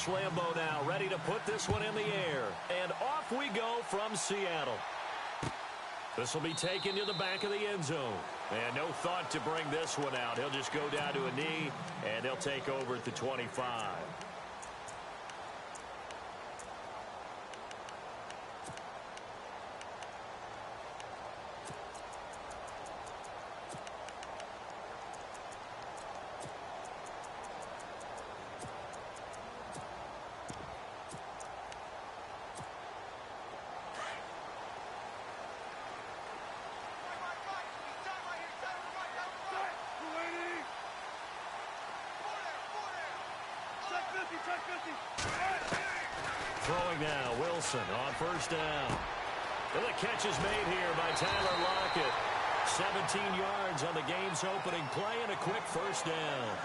H2H Lambeau now, ready to put this one in the air. And off we go from Seattle. This will be taken to the back of the end zone. And no thought to bring this one out. He'll just go down to a knee, and they'll take over at the 25. Throwing now, Wilson on first down. And the catch is made here by Tyler Lockett. 17 yards on the game's opening play and a quick first down.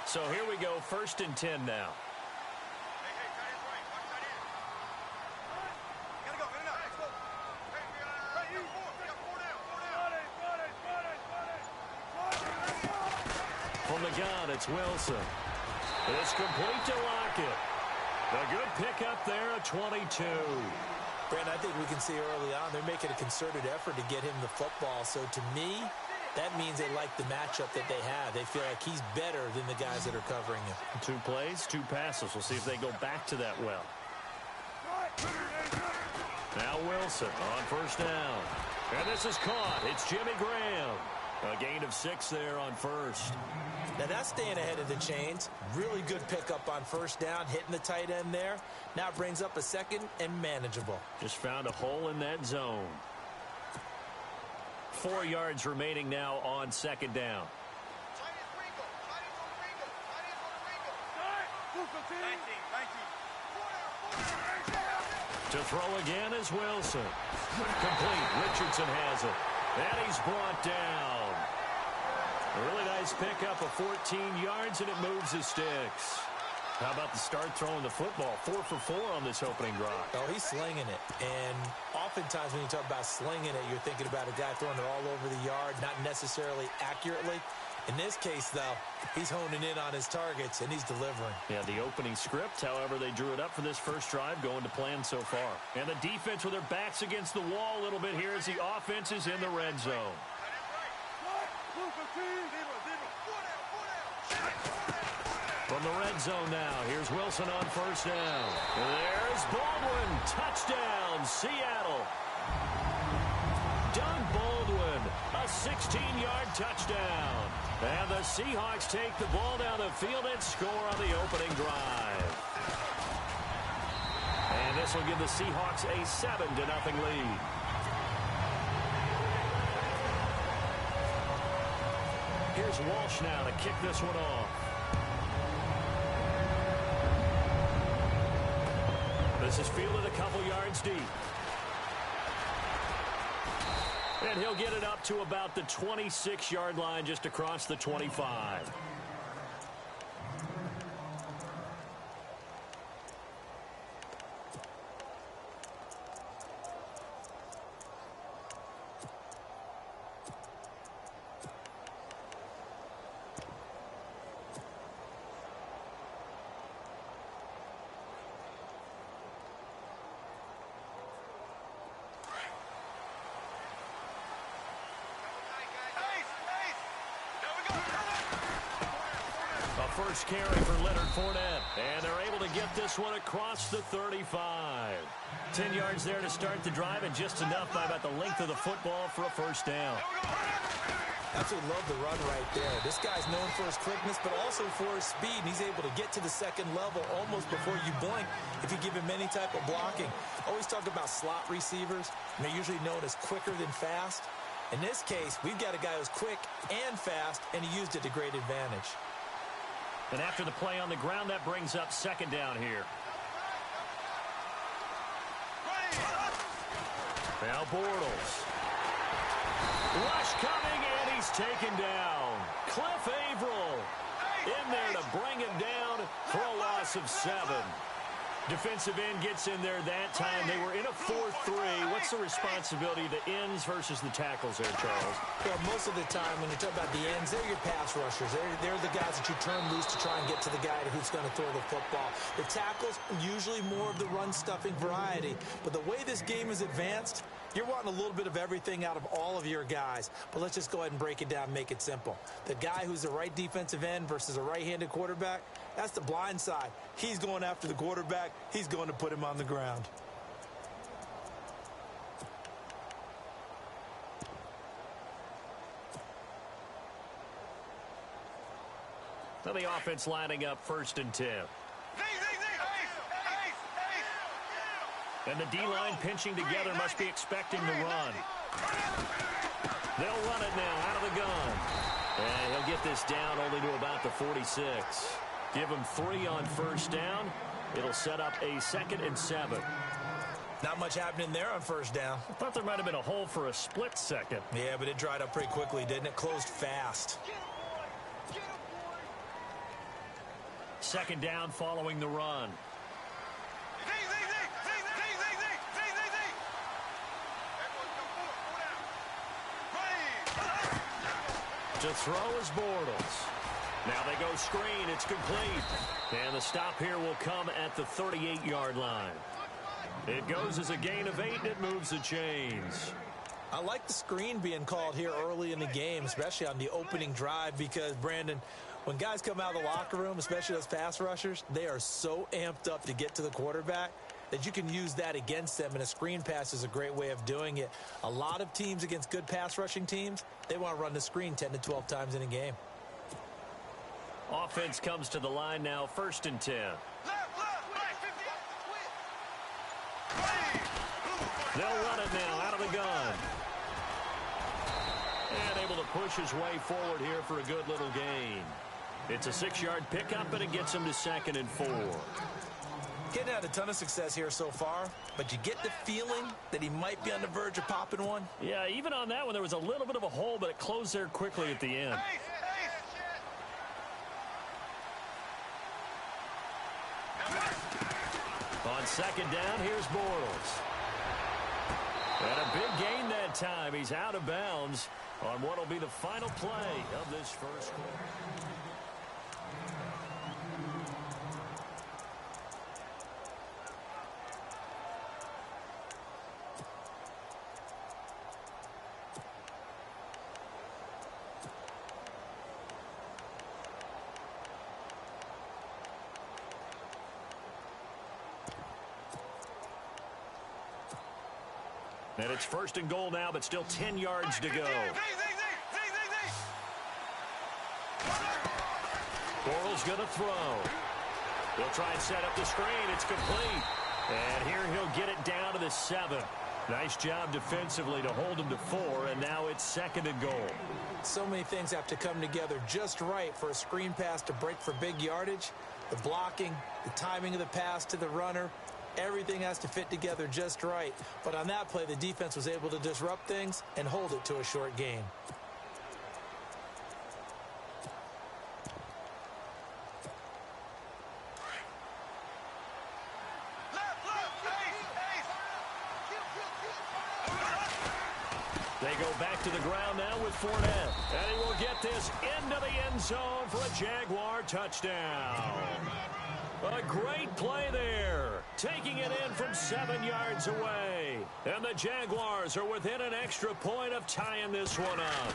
So here we go, 1st and 10 now. From the gun, it's Wilson. It's complete to Lockett. A good pickup there at 22. Brent, I think we can see early on they're making a concerted effort to get him the football. So to me, that means they like the matchup that they have. They feel like he's better than the guys that are covering him. 2 plays, 2 passes. We'll see if they go back to that well. Now Wilson on first down. And this is caught. It's Jimmy Graham. A gain of 6 there on first. Now that's staying ahead of the chains. Really good pickup on first down, hitting the tight end there. Now brings up a 2nd and manageable. Just found a hole in that zone. 4 yards remaining now on 2nd down. To throw again is Wilson. Complete. Richardson has it. And he's brought down. A really nice pickup of 14 yards, and it moves the sticks. How about the start throwing the football? 4 for 4 on this opening drive. Oh, he's slinging it. And oftentimes when you talk about slinging it, you're thinking about a guy throwing it all over the yard, not necessarily accurately. In this case, though, he's honing in on his targets, and he's delivering. Yeah, the opening script, however, they drew it up for this first drive, going to plan so far. And the defense with their backs against the wall a little bit here as the offense is in the red zone. From the red zone now, here's Wilson on first down. There's Baldwin. Touchdown, Seattle. Doug Baldwin, a 16-yard touchdown. And the Seahawks take the ball down the field and score on the opening drive. And this will give the Seahawks a 7-0 lead. Here's Walsh now to kick this one off. This is fielded a couple yards deep. And he'll get it up to about the 26-yard line just across the 25. First carry for Leonard Fournette. And they're able to get this one across the 35. 10 yards there to start the drive, and just enough by about the length of the football for a first down. Absolutely love the run right there. This guy's known for his quickness, but also for his speed. And he's able to get to the second level almost before you blink if you give him any type of blocking. Always talk about slot receivers, and they're usually known as quicker than fast. In this case, we've got a guy who's quick and fast, and he used it to great advantage. And after the play on the ground, that brings up 2nd down here. Now Bortles. Rush coming, and he's taken down. Cliff Averill in there to bring him down for a loss of 7. Defensive end gets in there that time. They were in a 4-3. What's the responsibility of the ends versus the tackles there, Charles? Well, most of the time when you talk about the ends, they're your pass rushers. They're the guys that you turn loose to try and get to the guy who's going to throw the football. The tackles, usually more of the run-stuffing variety. But the way this game is advanced, you're wanting a little bit of everything out of all of your guys. But let's just go ahead and break it down and make it simple. The guy who's the right defensive end versus a right-handed quarterback, that's the blind side. He's going after the quarterback. He's going to put him on the ground. So the offense lining up 1st and 10. And the D-line pinching together must be expecting the run. They'll run it now out of the gun. And he'll get this down only to about the 46. Give him 3 on 1st down. It'll set up a 2nd and 7. Not much happening there on 1st down. I thought there might have been a hole for a split second. Yeah, but it dried up pretty quickly, didn't it? Closed fast. 2nd down following the run. To throw is Bortles. Now they go screen. It's complete. And the stop here will come at the 38-yard line. It goes as a gain of 8, and it moves the chains. I like the screen being called here early in the game, especially on the opening drive, because, Brandon, when guys come out of the locker room, especially those pass rushers, they are so amped up to get to the quarterback that you can use that against them, and a screen pass is a great way of doing it. A lot of teams against good pass rushing teams, they want to run the screen 10 to 12 times in a game. Offense comes to the line now, 1st and 10. They'll run it now out of the gun. And able to push his way forward here for a good little gain. It's a 6-yard pickup, and it gets him to 2nd and 4. Getting had a ton of success here so far, but you get the feeling that he might be on the verge of popping one. Yeah, even on that one, there was a little bit of a hole, but it closed there quickly at the end. On 2nd down, here's Bortles. And a big gain that time. He's out of bounds on what will be the final play of this first quarter. And it's 1st and goal now, but still 10 yards to go. Bortles going to throw. He'll try and set up the screen. It's complete. And here he'll get it down to the 7. Nice job defensively to hold him to 4, and now it's 2nd and goal. So many things have to come together just right for a screen pass to break for big yardage. The blocking, the timing of the pass to the runner, everything has to fit together just right. But on that play, the defense was able to disrupt things and hold it to a short gain. They go back to the ground now with Fournette. And he will get this into the end zone for a Jaguar touchdown. A great play there. Taking it in from 7 yards away. And the Jaguars are within an extra point of tying this one up.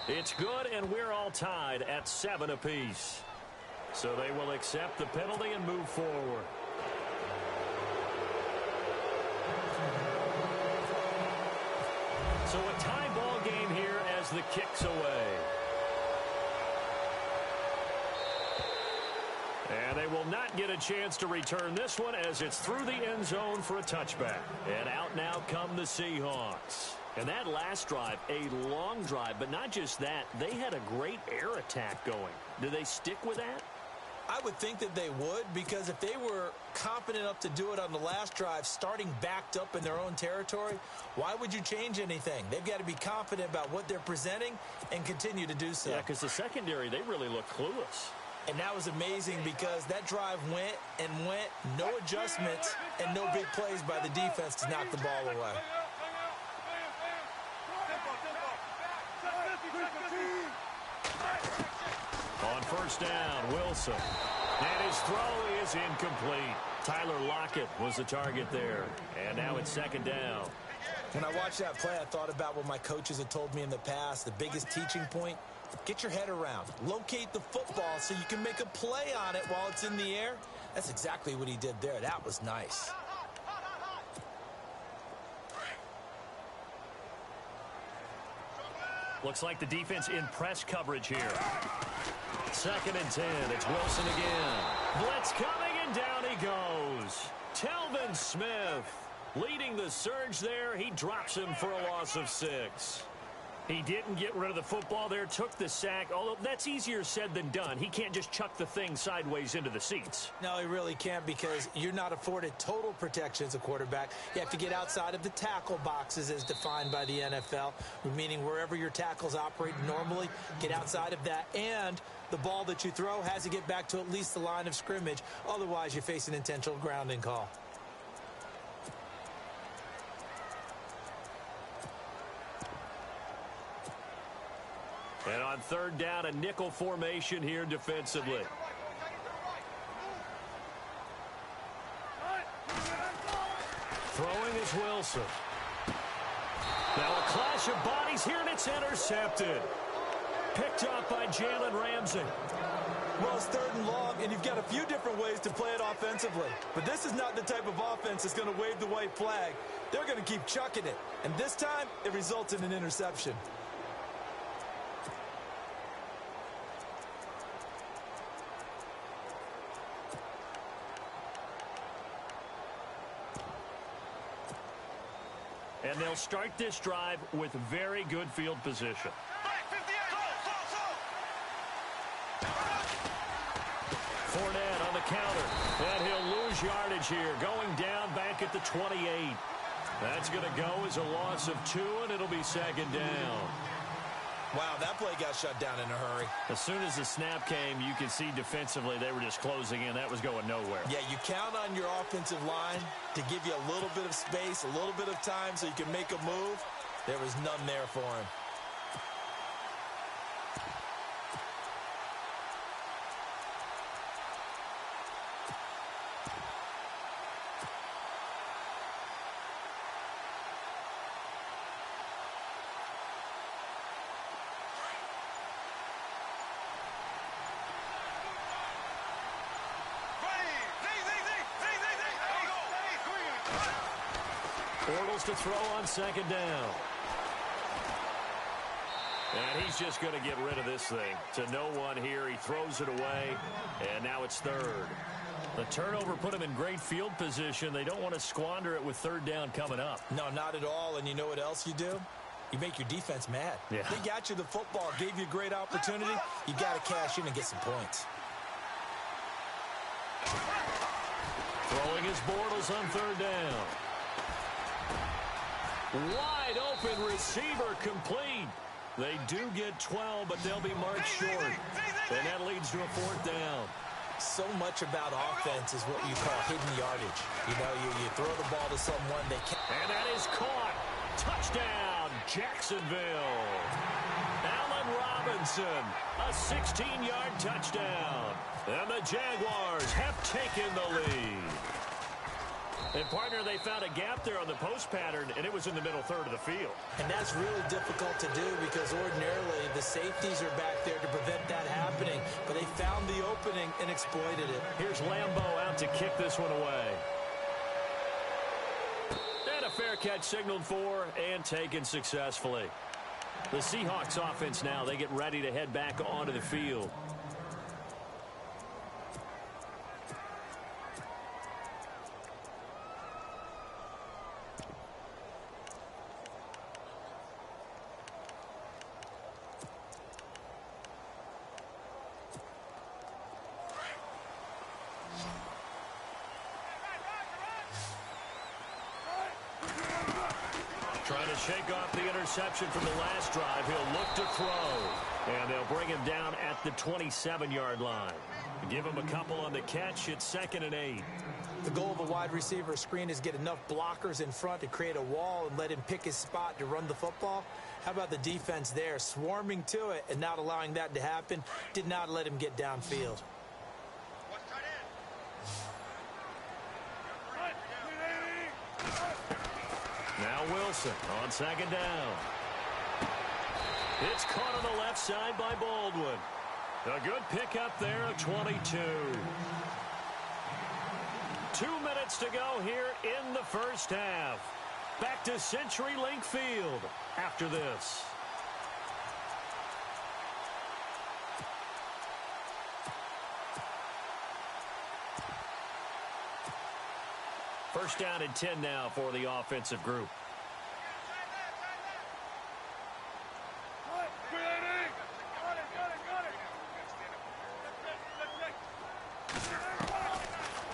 It's good, and we're all tied at 7 apiece. So they will accept the penalty and move forward. So a tie ball game here as the kick's away. And they will not get a chance to return this one as it's through the end zone for a touchback. And out now come the Seahawks. And that last drive, a long drive, but not just that, they had a great air attack going. Do they stick with that? I would think that they would, because if they were confident enough to do it on the last drive, starting backed up in their own territory, why would you change anything? They've got to be confident about what they're presenting and continue to do so. Yeah, because the secondary, they really look clueless. And that was amazing because that drive went and went, no adjustments, and no big plays by the defense to knock the ball away. On first down, Wilson. And his throw is incomplete. Tyler Lockett was the target there. And now it's second down. When I watched that play, I thought about what my coaches had told me in the past. The biggest teaching point, get your head around. Locate the football so you can make a play on it while it's in the air. That's exactly what he did there. That was nice. Looks like the defense in press coverage here. Second and 10. It's Wilson again. Blitz coming, and down he goes. Telvin Smith leading the surge there. He drops him for a loss of 6. He didn't get rid of the football there, took the sack, although that's easier said than done. He can't just chuck the thing sideways into the seats. No, he really can't because you're not afforded total protection as a quarterback. You have to get outside of the tackle boxes as defined by the NFL, meaning wherever your tackles operate normally, get outside of that, and the ball that you throw has to get back to at least the line of scrimmage. Otherwise, you face an intentional grounding call. And on third down, a nickel formation here defensively. Throwing is Wilson. Now a clash of bodies here, and it's intercepted. Picked up by Jalen Ramsey. Well, it's third and long, and you've got a few different ways to play it offensively. But this is not the type of offense that's going to wave the white flag. They're going to keep chucking it. And this time, it results in an interception. And they'll start this drive with very good field position. Fournette on the counter. And he'll lose yardage here. Going down back at the 28. That's going to go as a loss of 2, and it'll be second down. Wow, that play got shut down in a hurry. As soon as the snap came, you could see defensively they were just closing in. That was going nowhere. Yeah, you count on your offensive line to give you a little bit of space, a little bit of time so you can make a move. There was none there for him. Bortles to throw on second down. And he's just going to get rid of this thing. To no one here. He throws it away. And now it's third. The turnover put him in great field position. They don't want to squander it with third down coming up. No, not at all. And you know what else you do? You make your defense mad. Yeah. They got you the football, gave you a great opportunity. You got to cash in and get some points. Throwing his Bortles on third down. Wide open receiver complete. They do get 12, but they'll be marked short. And that leads to a fourth down. So much about offense is what you call hidden yardage. You know, you throw the ball to someone they can't. And that is caught. Touchdown, Jacksonville. Allen Robinson, a 16-yard touchdown. And the Jaguars have taken the lead. And, partner, they found a gap there on the post pattern, and it was in the middle third of the field. And that's really difficult to do because ordinarily the safeties are back there to prevent that happening. But they found the opening and exploited it. Here's Lambeau out to kick this one away. And a fair catch signaled for and taken successfully. The Seahawks offense now, they get ready to head back onto the field. Trying to shake off the interception from the last drive. He'll look to throw. And they'll bring him down at the 27-yard line. Give him a couple on the catch. It's 2nd and 8. The goal of a wide receiver screen is get enough blockers in front to create a wall and let him pick his spot to run the football. How about the defense there, swarming to it and not allowing that to happen? Did not let him get downfield. Now Wilson on 2nd down. It's caught on the left side by Baldwin. A good pickup there of 22. 2 minutes to go here in the first half. Back to CenturyLink Field after this. First down and 10 now for the offensive group.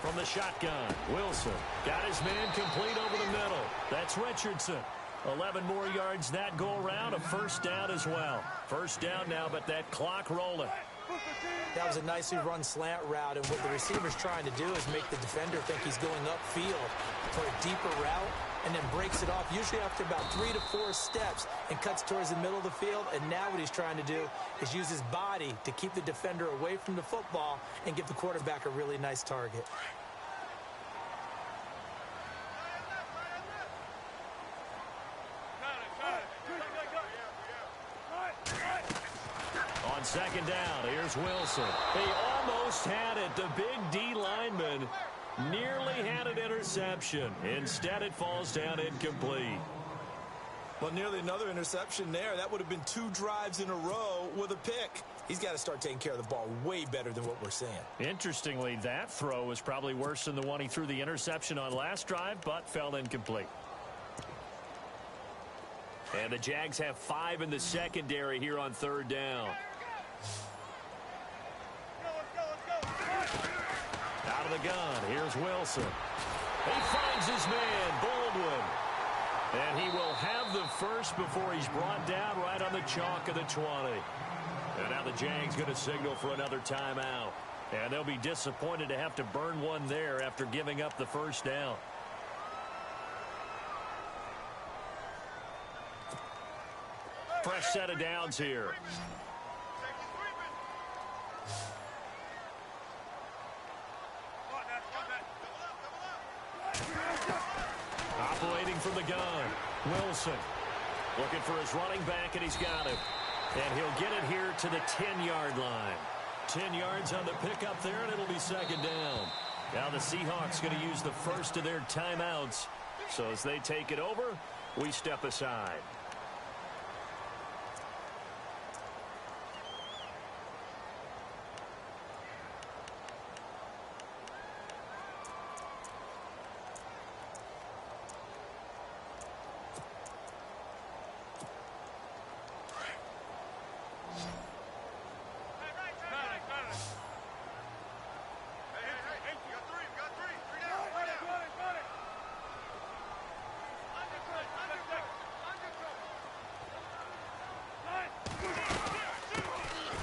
From the shotgun, Wilson got his man complete over the middle. That's Richardson. 11 more yards that go around. A first down as well. First down now, but that clock rolling. That was a nicely run slant route, and what the receiver's trying to do is make the defender think he's going upfield for a deeper route, and then breaks it off, usually after about 3 to 4 steps, and cuts towards the middle of the field. And now what he's trying to do is use his body to keep the defender away from the football and give the quarterback a really nice target. On 2nd down, here's Wilson. They almost had it. The big D lineman nearly had an interception. Instead, it falls down incomplete. Well, nearly another interception there. That would have been 2 drives in a row with a pick. He's got to start taking care of the ball way better than what we're seeing. Interestingly, that throw was probably worse than the one he threw the interception on last drive, but fell incomplete. And the Jags have 5 in the secondary here on 3rd down. Out of the gun, here's Wilson. He finds his man, Baldwin. And he will have the first before he's brought down right on the chalk of the 20. And now the Jags going to signal for another timeout. And they'll be disappointed to have to burn one there after giving up the first down. Fresh set of downs here. Operating from the gun, Wilson looking for his running back, and he's got him. And he'll get it here to the 10-yard line. 10 yards on the pickup there, and it'll be 2nd down. Now the Seahawks going to use the first of their timeouts. So as they take it over, we step aside.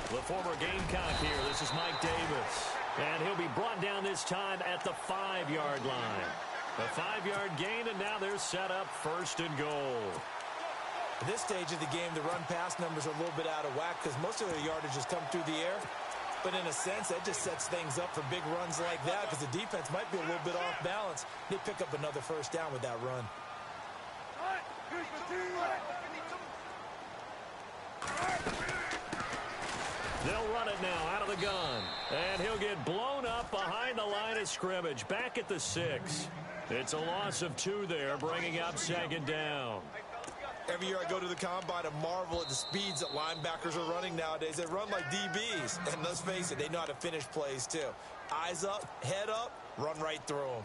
The former Gamecock here. This is Mike Davis. And he'll be brought down this time at the 5-yard line. A 5-yard gain, and now they're set up 1st and goal. At this stage of the game, the run-pass numbers are a little bit out of whack because most of their yardage has come through the air. But in a sense, that just sets things up for big runs like that because the defense might be a little bit off balance. They pick up another first down with that run. They'll run it now out of the gun. And he'll get blown up behind the line of scrimmage. Back at the 6. It's a loss of 2 there, bringing up 2nd down. Every year I go to the combine and marvel at the speeds that linebackers are running nowadays. They run like DBs. And let's face it, they know how to finish plays too. Eyes up, head up, run right through them.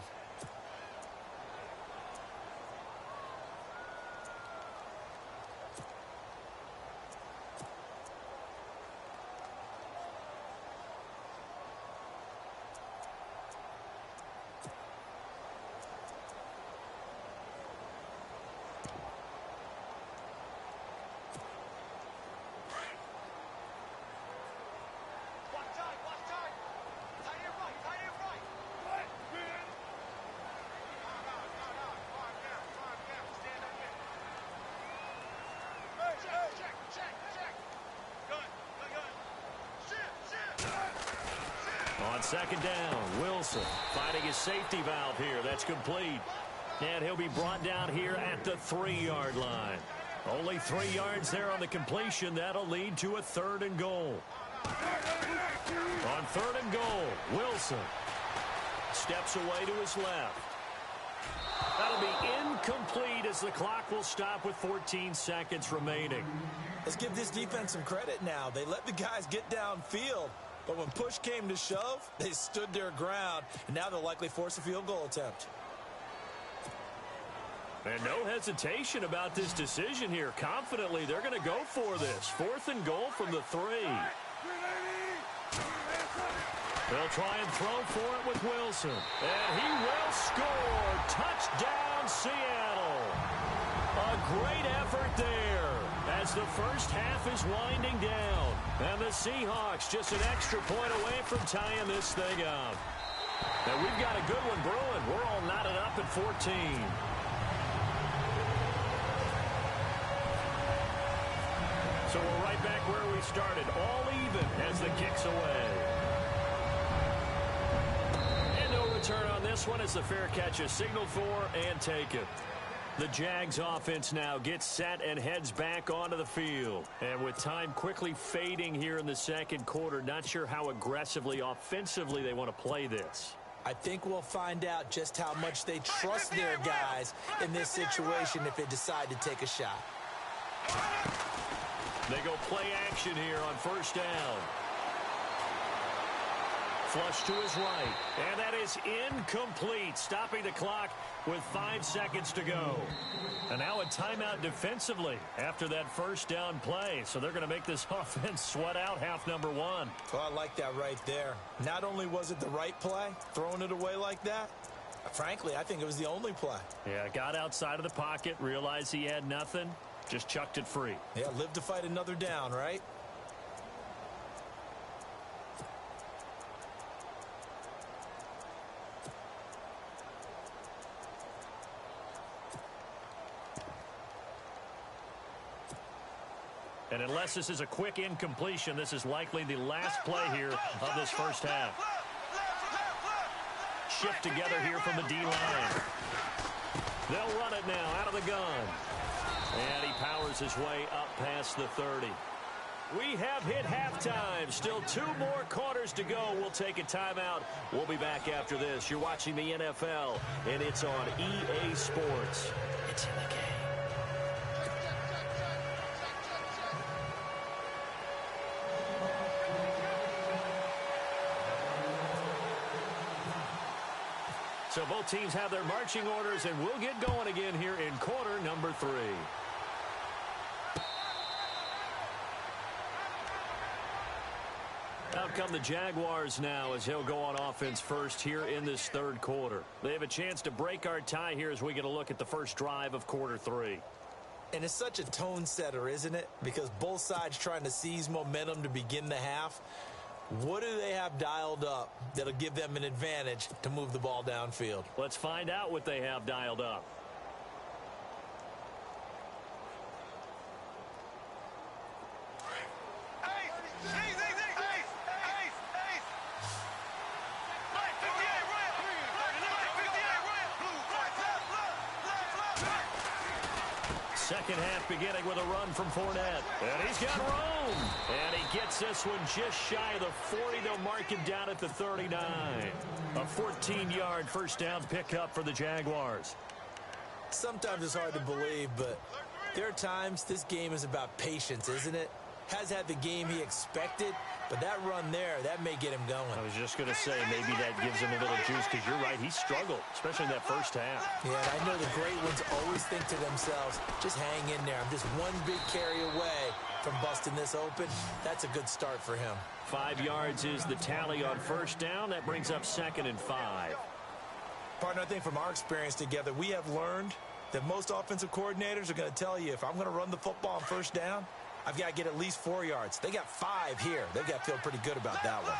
On second down, Wilson finding his safety valve here. That's complete. And he'll be brought down here at the 3-yard line. Only 3 yards there on the completion. That'll lead to a 3rd and goal. On 3rd and goal, Wilson steps away to his left. That'll be incomplete as the clock will stop with 14 seconds remaining. Let's give this defense some credit now. They let the guys get downfield, but when push came to shove, they stood their ground, and now they'll likely force a field goal attempt. And no hesitation about this decision here. Confidently, they're going to go for this. 4th and goal from the 3. They'll try and throw for it with Wilson. And he will score. Touchdown, Seattle. A great effort there as the first half is winding down. And the Seahawks just an extra point away from tying this thing up. Now we've got a good one brewing. We're all knotted up at 14. So we're right back where we started. All even as the kick's away. Turn on this one as the fair catch is signaled for and taken. The Jags offense now gets set and heads back onto the field. And with time quickly fading here in the second quarter, not sure how aggressively offensively they want to play this. I think we'll find out just how much they trust their guys in this situation if they decide to take a shot. They go play action here on 1st down. Flush to his right, and that is incomplete, stopping the clock with 5 seconds to go. And now a timeout defensively after that 1st down play. So they're going to make this offense sweat out half number 1. Well, I like that right there. Not only was it the right play, throwing it away like that, frankly, I think it was the only play. Yeah, got outside of the pocket, realized he had nothing, just chucked it free. Yeah, live to fight another down, right? And unless this is a quick incompletion, this is likely the last play here of this first half. Shift together here from the D-line. They'll run it now out of the gun. And he powers his way up past the 30. We have hit halftime. Still 2 more quarters to go. We'll take a timeout. We'll be back after this. You're watching the NFL, and it's on EA Sports. It's in the game. So both teams have their marching orders, and we'll get going again here in quarter number 3. Out come the Jaguars now as he'll go on offense first here in this 3rd quarter. They have a chance to break our tie here as we get a look at the first drive of quarter 3. And it's such a tone setter, isn't it? Because both sides trying to seize momentum to begin the half. What do they have dialed up that'll give them an advantage to move the ball downfield? Let's find out what they have dialed up. Second half beginning with a run from Fournette. And he's got room. And he gets this one just shy of the 40. They'll mark him down at the 39. A 14-yard first down pickup for the Jaguars. Sometimes it's hard to believe, but there are times this game is about patience, isn't it? Has had the game he expected, but that run there, that may get him going. I was just going to say, maybe that gives him a little juice, because you're right, he struggled, especially in that first half. Yeah, and I know the great ones always think to themselves, just hang in there. I'm just one big carry away from busting this open. That's a good start for him. 5 yards is the tally on first down. That brings up 2nd and 5. Partner, I think from our experience together, we have learned that most offensive coordinators are going to tell you, if I'm going to run the football on first down, I've got to get at least 4 yards. They got 5 here. They've got to feel pretty good about that one.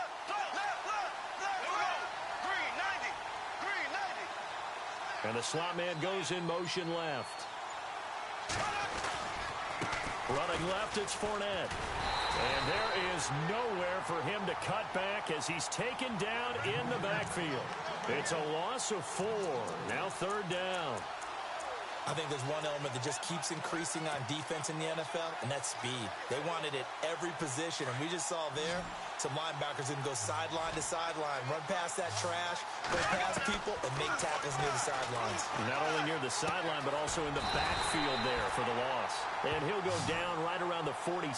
And the slot man goes in motion left. Running left, it's Fournette. And there is nowhere for him to cut back as he's taken down in the backfield. It's a loss of 4. Now 3rd down. I think there's one element that just keeps increasing on defense in the NFL, and that's speed. They want it at every position, and we just saw there some linebackers can go sideline to sideline, run past that trash, go past people, and make tackles near the sidelines. Not only near the sideline, but also in the backfield there for the loss. And he'll go down right around the 47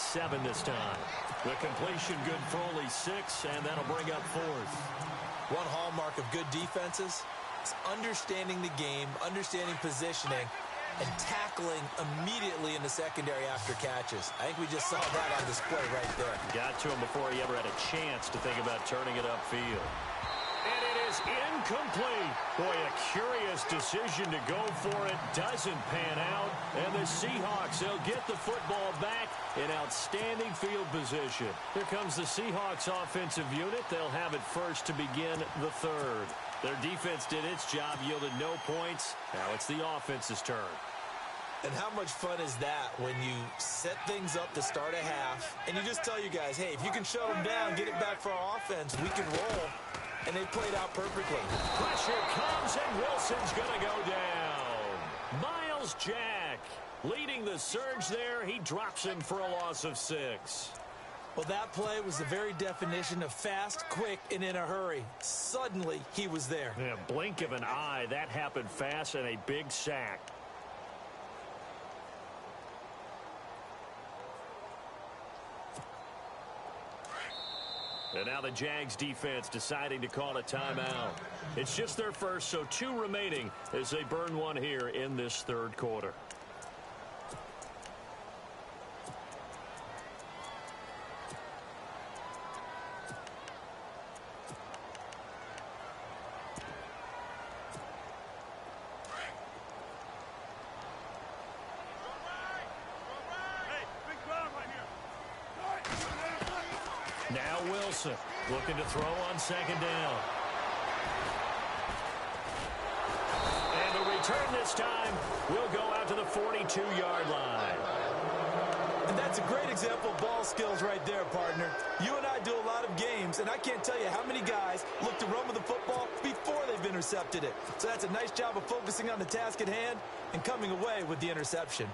this time. The completion good for only 6, and that'll bring up 4th. One hallmark of good defenses is understanding the game, understanding positioning, and tackling immediately in the secondary after catches. I think we just saw that on display right there. Got to him before he ever had a chance to think about turning it upfield. And it is incomplete. Boy, a curious decision to go for it. Doesn't pan out. And the Seahawks, they'll get the football back in outstanding field position. Here comes the Seahawks offensive unit. They'll have it first to begin the 3rd. Their defense did its job, yielded no points. Now it's the offense's turn. And how much fun is that when you set things up to start a half, and you just tell you guys, hey, if you can shut them down, get it back for our offense, we can roll. And they played out perfectly. Pressure comes, and Wilson's going to go down. Miles Jack leading the surge there. He drops him for a loss of 6. Well, that play was the very definition of fast, quick, and in a hurry. Suddenly, he was there. Yeah, blink of an eye. That happened fast, and a big sack. And now the Jags defense deciding to call a timeout. It's just their first, so 2 remaining as they burn one here in this 3rd quarter. Now Wilson looking to throw on 2nd down. And the return this time will go out to the 42-yard line. And that's a great example of ball skills right there, partner. You and I do a lot of games, and I can't tell you how many guys look to run with the football before they've intercepted it. So that's a nice job of focusing on the task at hand and coming away with the interception.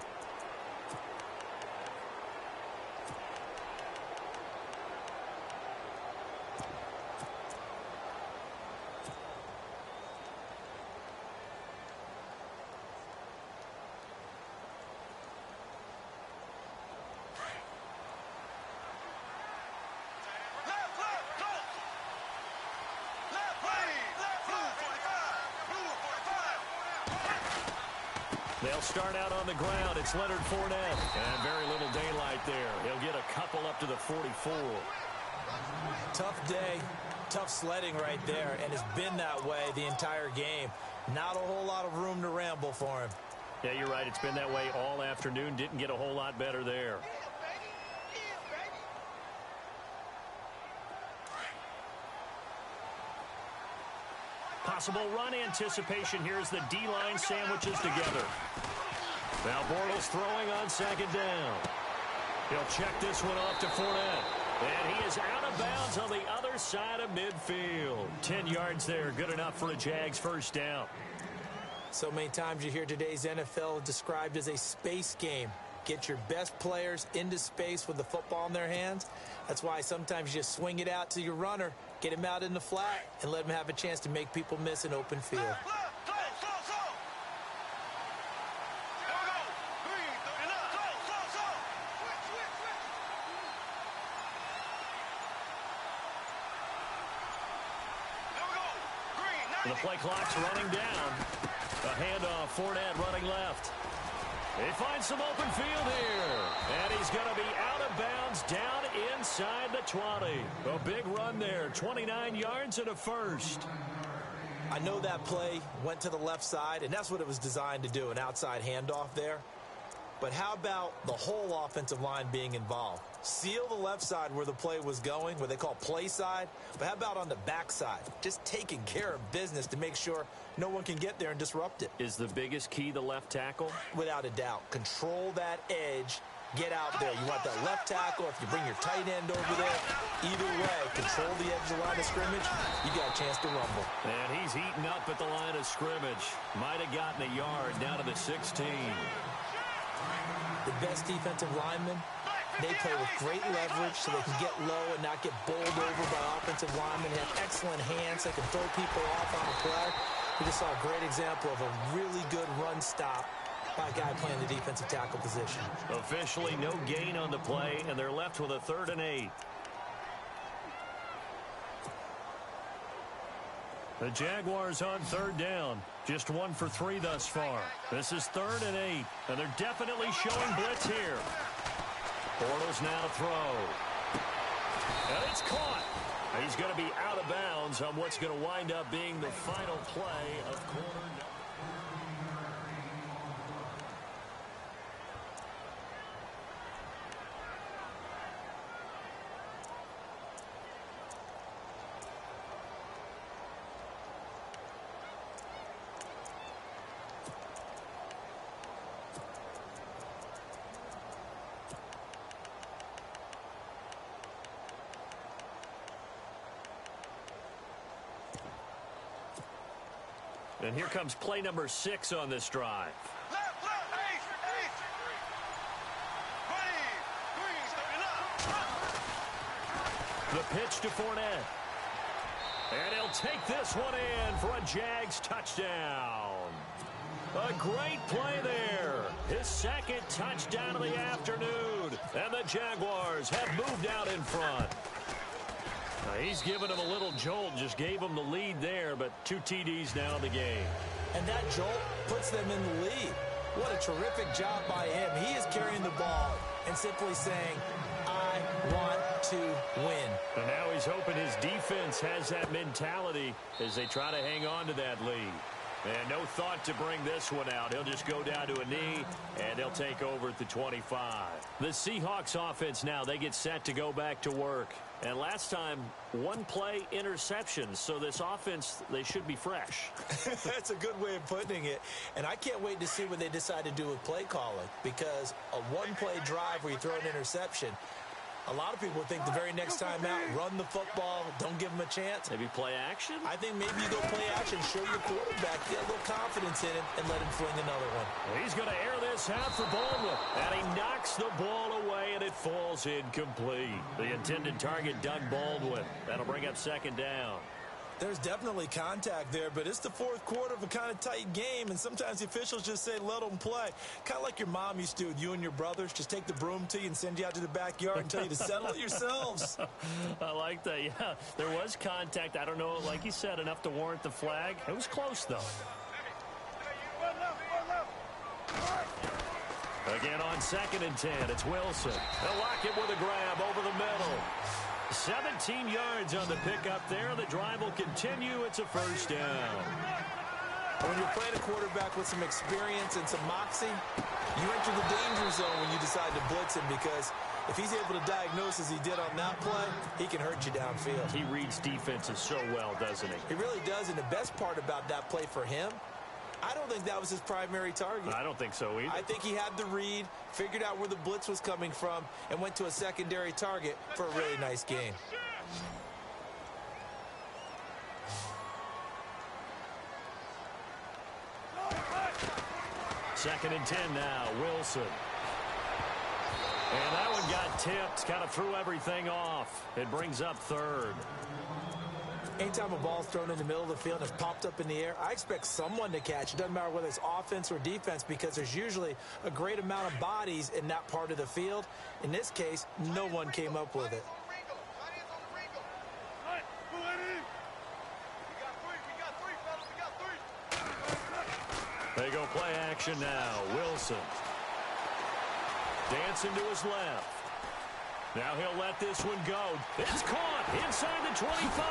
They'll start out on the ground. It's Leonard Fournette. And very little daylight there. He'll get a couple up to the 44. Tough day, tough sledding right there, and it's been that way the entire game. Not a whole lot of room to ramble for him. Yeah, you're right. It's been that way all afternoon. Didn't get a whole lot better there. Possible run anticipation here as the D-line sandwiches together. Now Bortles throwing on 2nd down. He'll check this one off to Fournette. And he is out of bounds on the other side of midfield. 10 yards there, good enough for a Jags 1st down. So many times you hear today's NFL described as a space game. Get your best players into space with the football in their hands. That's why sometimes you just swing it out to your runner, get him out in the flat, and let him have a chance to make people miss an open field. The play clock's running down. A handoff, Fournette running left. He finds some open field here. And he's going to be out of bounds down inside the 20. A big run there, 29 yards and a 1st. I know that play went to the left side, and that's what it was designed to do, an outside handoff there. But how about the whole offensive line being involved? Seal the left side where the play was going, what they call play side. But how about on the back side? Just taking care of business to make sure no one can get there and disrupt it. Is the biggest key the left tackle? Without a doubt. Control that edge get out there. You want that left tackle, if you bring your tight end over there, either way, control the edge of the line of scrimmage, you got a chance to rumble. And he's eaten up at the line of scrimmage. Might have gotten a yard down to the 16. The best defensive linemen, they play with great leverage so they can get low and not get bowled over by offensive linemen. They have excellent hands. They can throw people off on the play. We just saw a great example of a really good run stop by a guy playing the defensive tackle position. Officially no gain on the play, and they're left with a 3rd and 8. The Jaguars on 3rd down. Just 1 for 3 thus far. This is 3rd and 8, and they're definitely showing blitz here. Bortles now to throw. And it's caught. He's going to be out of bounds on what's going to wind up being the final play of quarter number. And here comes play number 6 on this drive. The pitch to Fournette. And he'll take this one in for a Jags touchdown. A great play there. His 2nd touchdown of the afternoon. And the Jaguars have moved out in front. He's given him a little jolt, just gave him the lead there, but 2 TDs now in the game. And that jolt puts them in the lead. What a terrific job by him. He is carrying the ball and simply saying, I want to win. And now he's hoping his defense has that mentality as they try to hang on to that lead. And no thought to bring this one out. He'll just go down to a knee, and they'll take over at the 25. The Seahawks offense now, they get set to go back to work. And last time, 1 play interception. So this offense, they should be fresh. That's a good way of putting it. And I can't wait to see what they decide to do with play calling. Because a 1-play drive where you throw an interception, a lot of people think the very next time out, run the football, don't give them a chance. Maybe play action? I think maybe you go play action, show your quarterback, get a little confidence in him, and let him fling another one. He's going to air this out for Baldwin. And he knocks the ball away, and it falls incomplete. The intended target, Doug Baldwin. That'll bring up 2nd down. There's definitely contact there, but it's the 4th quarter of a kind of tight game, and sometimes the officials just say, let them play. Kind of like your mom used to do with you and your brothers. Just take the broom to you and send you out to the backyard and tell you to settle it yourselves. I like that, yeah. There was contact. I don't know, like you said, enough to warrant the flag. It was close, though. Again on 2nd and 10, it's Wilson. They'll lock it with a grab over the middle. 17 yards on the pickup there. The drive will continue. It's a 1st down. When you're playing a quarterback with some experience and some moxie, you enter the danger zone when you decide to blitz him, because if he's able to diagnose as he did on that play, he can hurt you downfield. He reads defenses so well, doesn't he? He really does, and the best part about that play for him, I don't think that was his primary target. I don't think so either. I think he had the read, figured out where the blitz was coming from, and went to a secondary target for a really nice game. Second and 10 now, Wilson. And that one got tipped, kind of threw everything off. It brings up 3rd. Anytime a ball's thrown in the middle of the field and it's popped up in the air, I expect someone to catch. It doesn't matter whether it's offense or defense, because there's usually a great amount of bodies in that part of the field. In this case, no one came up with it. They go play action now. Wilson. Dancing to his left. Now he'll let this one go. It's caught inside the 25.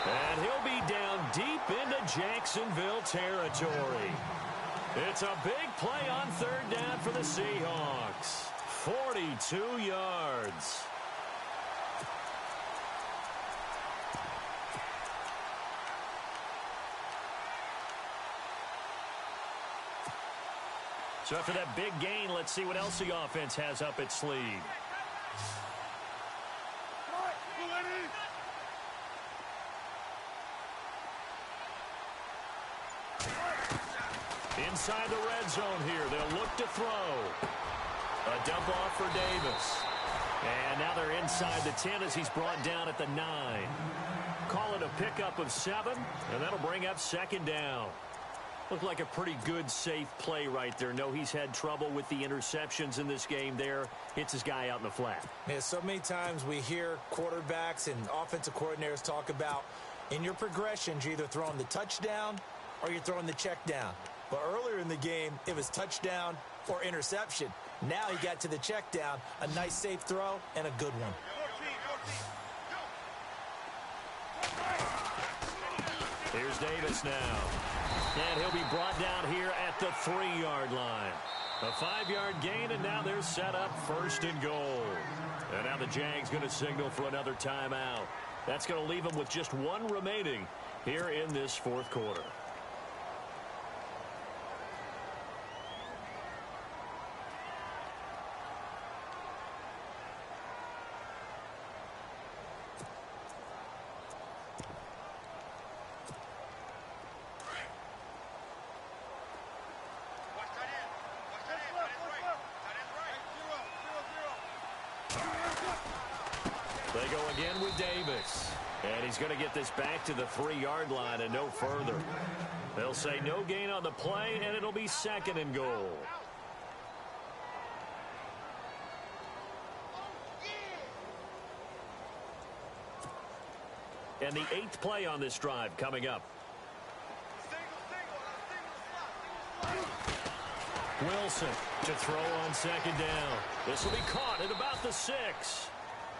And he'll be down deep into Jacksonville territory. It's a big play on 3rd down for the Seahawks. 42 yards. So after that big gain, let's see what else the offense has up its sleeve. Inside the red zone here, they'll look to throw. A dump off for Davis. And now they're inside the 10 as he's brought down at the 9. Call it a pickup of 7, and that'll bring up second down. Looked like a pretty good, safe play right there. No, he's had trouble with the interceptions in this game there. Hits his guy out in the flat. Yeah, so many times we hear quarterbacks and offensive coordinators talk about in your progressions, you're either throwing the touchdown or you're throwing the check down. But earlier in the game, it was touchdown or interception. Now he got to the check down, a nice safe throw, and a good one. Here's Davis now. And he'll be brought down here at the 3-yard line. A 5-yard gain, and now they're set up 1st and goal. And now the Jags going to signal for another timeout. That's going to leave them with just 1 remaining here in this 4th quarter. They go again with Davis. And he's going to get this back to the 3-yard line and no further. They'll say no gain on the play, and it'll be 2nd and goal. And the 8th play on this drive coming up. Wilson to throw on 2nd down. This will be caught at about the 6.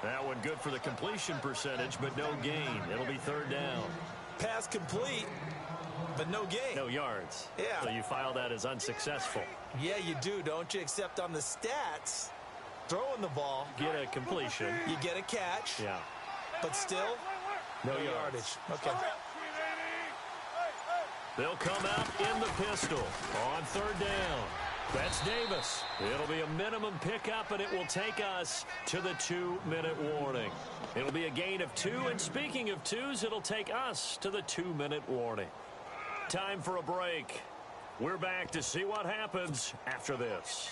That one good for the completion percentage, but no gain. It'll be 3rd down. Pass complete, but no gain. No yards. Yeah. So you file that as unsuccessful. Yeah, you do, don't you? Except on the stats, throwing the ball. Get a completion. You get a catch. Yeah. But still, no yardage. Okay. They'll come out in the pistol on 3rd down. That's Davis. It'll be a minimum pickup, and it will take us to the 2-minute warning. It'll be a gain of 2, and speaking of 2s, it'll take us to the 2-minute warning. Time for a break. We're back to see what happens after this.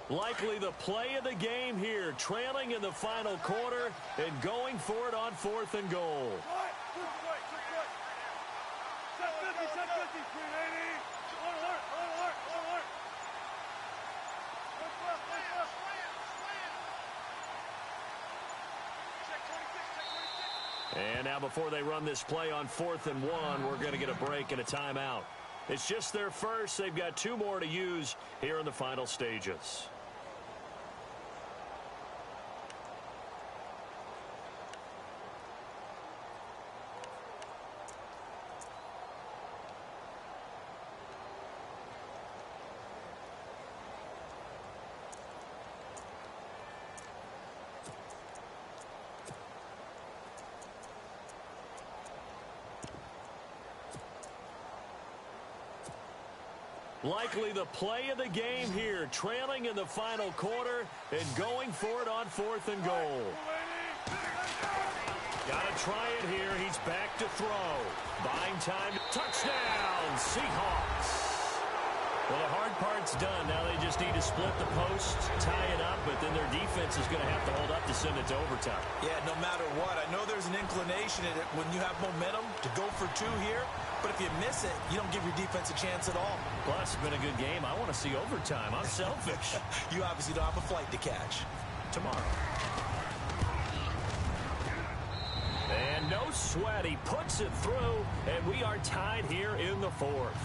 Likely the play of the game here, trailing in the final quarter and going for it on 4th and goal. And now before they run this play on 4th and 1, we're going to get a break and a timeout. It's just their first. They've got 2 more to use here in the final stages. Likely the play of the game here, trailing in the final quarter and going for it on 4th and goal. Got to try it here. He's back to throw. Buying time. Touchdown, Seahawks. Well, the hard part's done. Now they just need to split the post, tie it up, but then their defense is going to have to hold up to send it to overtime. Yeah, no matter what. I know there's an inclination in it when you have momentum to go for 2 here, but if you miss it, you don't give your defense a chance at all. Plus, it's been a good game. I want to see overtime. I'm selfish. You obviously don't have a flight to catch. Tomorrow. And no sweat. He puts it through, and we are tied here in the 4th.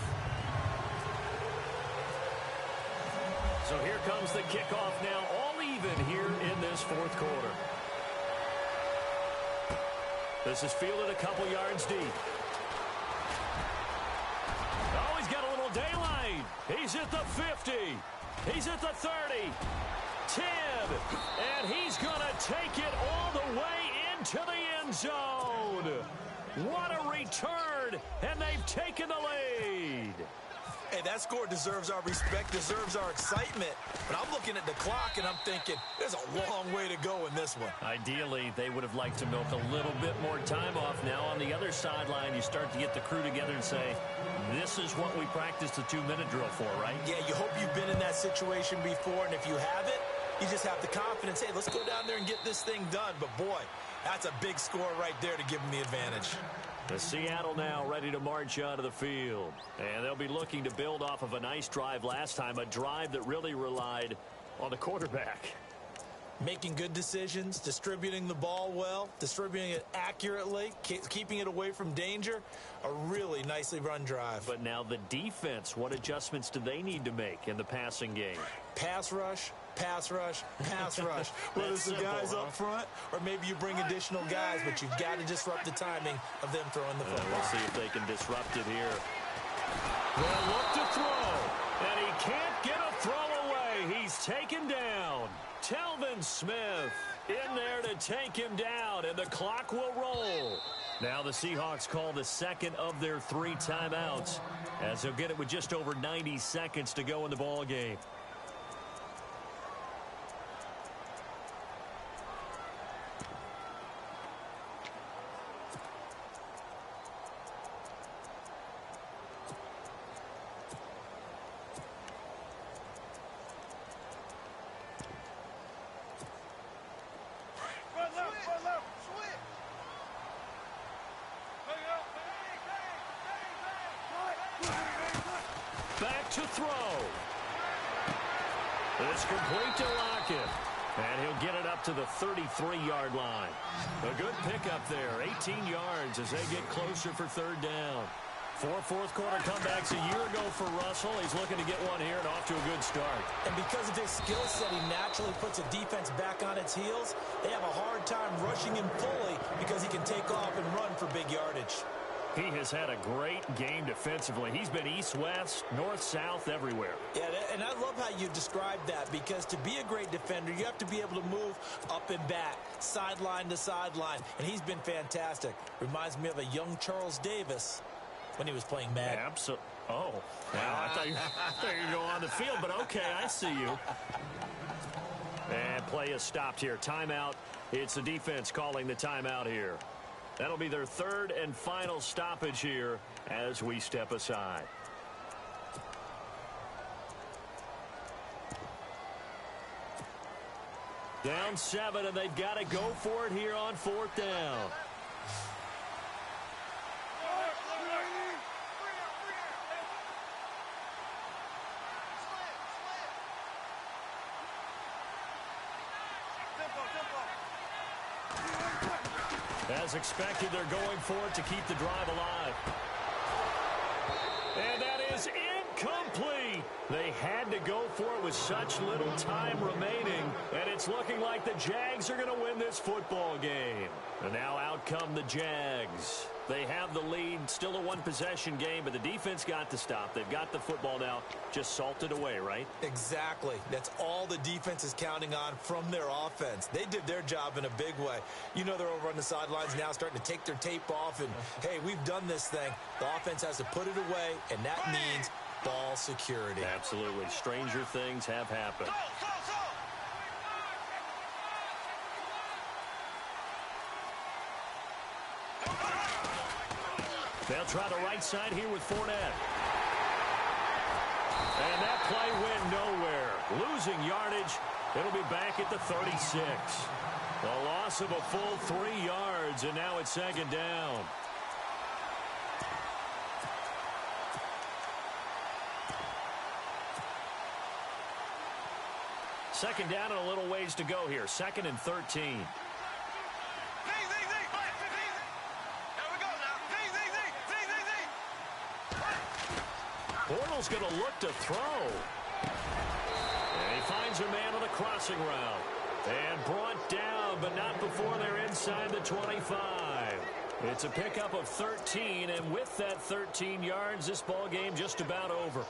So here comes the kickoff now, all even here in this 4th quarter. This is fielded a couple yards deep. He's at the 50. He's at the 30. 10. And he's going to take it all the way into the end zone. What a return, and they've taken the lead. Hey, that score deserves our respect, deserves our excitement. But I'm looking at the clock, and I'm thinking, there's a long way to go in this one. Ideally, they would have liked to milk a little bit more time off. Now, on the other sideline, you start to get the crew together and say, this is what we practiced the 2-minute drill for, right? Yeah, you hope you've been in that situation before, and if you haven't, you just have the confidence, hey, let's go down there and get this thing done. But, boy, that's a big score right there to give them the advantage. The Seattle now ready to march onto the field. And they'll be looking to build off of a nice drive last time, a drive that really relied on the quarterback. Making good decisions, distributing the ball well, distributing it accurately, keeping it away from danger. A really nicely run drive. But now the defense, what adjustments do they need to make in the passing game? Pass rush, pass rush, pass rush. Whether it's the guys up front or maybe you bring additional guys, but you've got to disrupt the timing of them throwing the football. We'll see if they can disrupt it here. They'll look to throw, and he can't get a throw away. He's taken down. Telvin Smith in there to take him down, and the clock will roll. Now the Seahawks call the second of their 3 timeouts, as they'll get it with just over 90 seconds to go in the ball game. Back to throw. It's complete to Lockett. And he'll get it up to the 33-yard line. A good pickup there. 18 yards as they get closer for 3rd down. 4 fourth-quarter comebacks a year ago for Russell. He's looking to get one here and off to a good start. And because of his skill set, he naturally puts a defense back on its heels. They have a hard time rushing him fully because he can take off and run for big yardage. He has had a great game defensively. He's been east-west, north-south, everywhere. Yeah, and I love how you described that, because to be a great defender, you have to be able to move up and back, sideline to sideline, and he's been fantastic. Reminds me of a young Charles Davis when he was playing Madden. Absolutely. Oh, wow, I thought you were going on the field, but okay, I see you. And play is stopped here. Timeout. It's the defense calling the timeout here. That'll be their 3rd and final stoppage here as we step aside. Down 7, and they've got to go for it here on 4th down. As expected, they're going for it to keep the drive alive. And that is incomplete. They had to go for it with such little time remaining, and it's looking like the Jags are going to win this football game. And now out come the Jags. They have the lead, still a 1-possession game, but the defense got to stop. They've got the football now, just salted away, right? Exactly. That's all the defense is counting on from their offense. They did their job in a big way. You know they're over on the sidelines now starting to take their tape off, and, hey, we've done this thing. The offense has to put it away, and that means ball security. Absolutely. Stranger things have happened. They'll try the right side here with Fournette. And that play went nowhere. Losing yardage. It'll be back at the 36. A loss of a full 3 yards, and now it's 2nd down. Second down and a little ways to go here. 2nd and 13. Bortles going to look to throw. And he finds a man on the crossing route. And brought down, but not before they're inside the 25. It's a pickup of 13, and with that 13 yards, this ball game just about over.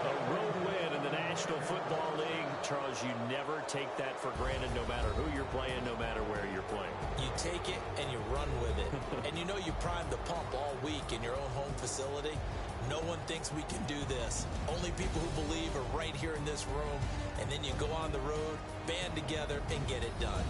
A road win in the National Football League. Charles, you never take that for granted no matter who you're playing, no matter where you're playing. You take it and you run with it. And you know you primed the pump all week in your own home facility. No one thinks we can do this. Only people who believe are right here in this room. And then you go on the road, band together, and get it done.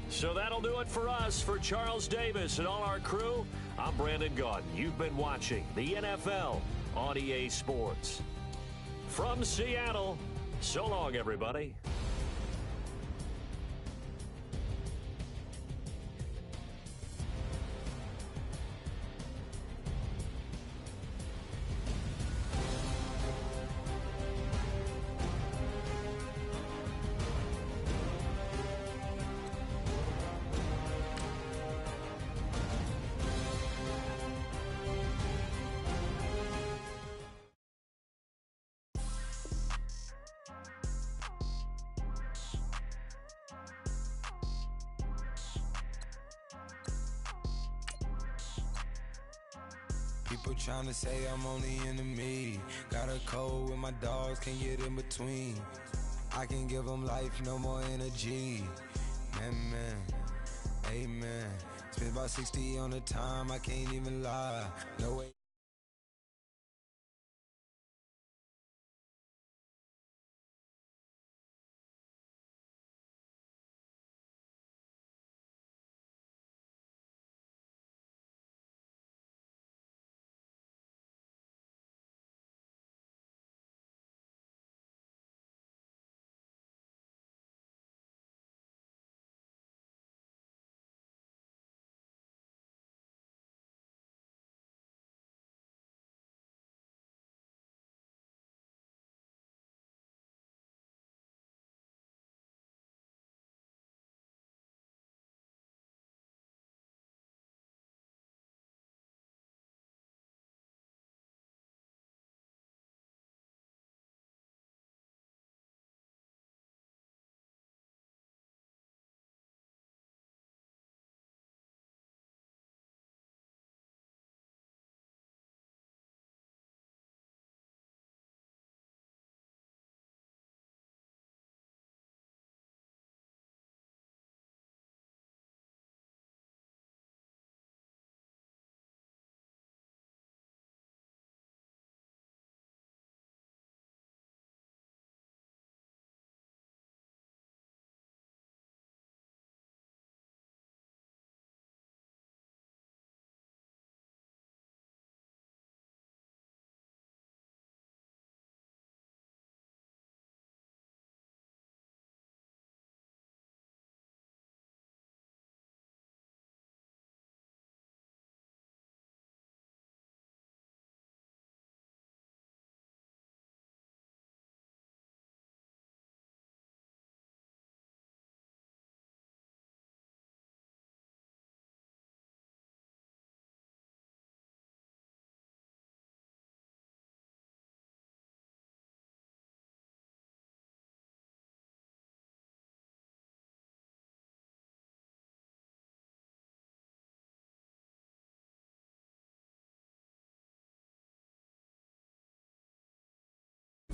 So that'll do it for us. For Charles Davis and all our crew, I'm Brandon Gaudin. You've been watching the NFL on EA Sports. From Seattle, so long, everybody. People trying to say I'm on the enemy. Got a code with my dogs, can't get in between. I can give them life, no more energy. Man, amen. Spent about 60 on the time, I can't even lie. No way.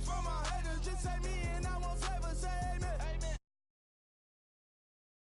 For my haters, just say me and I won't flavor say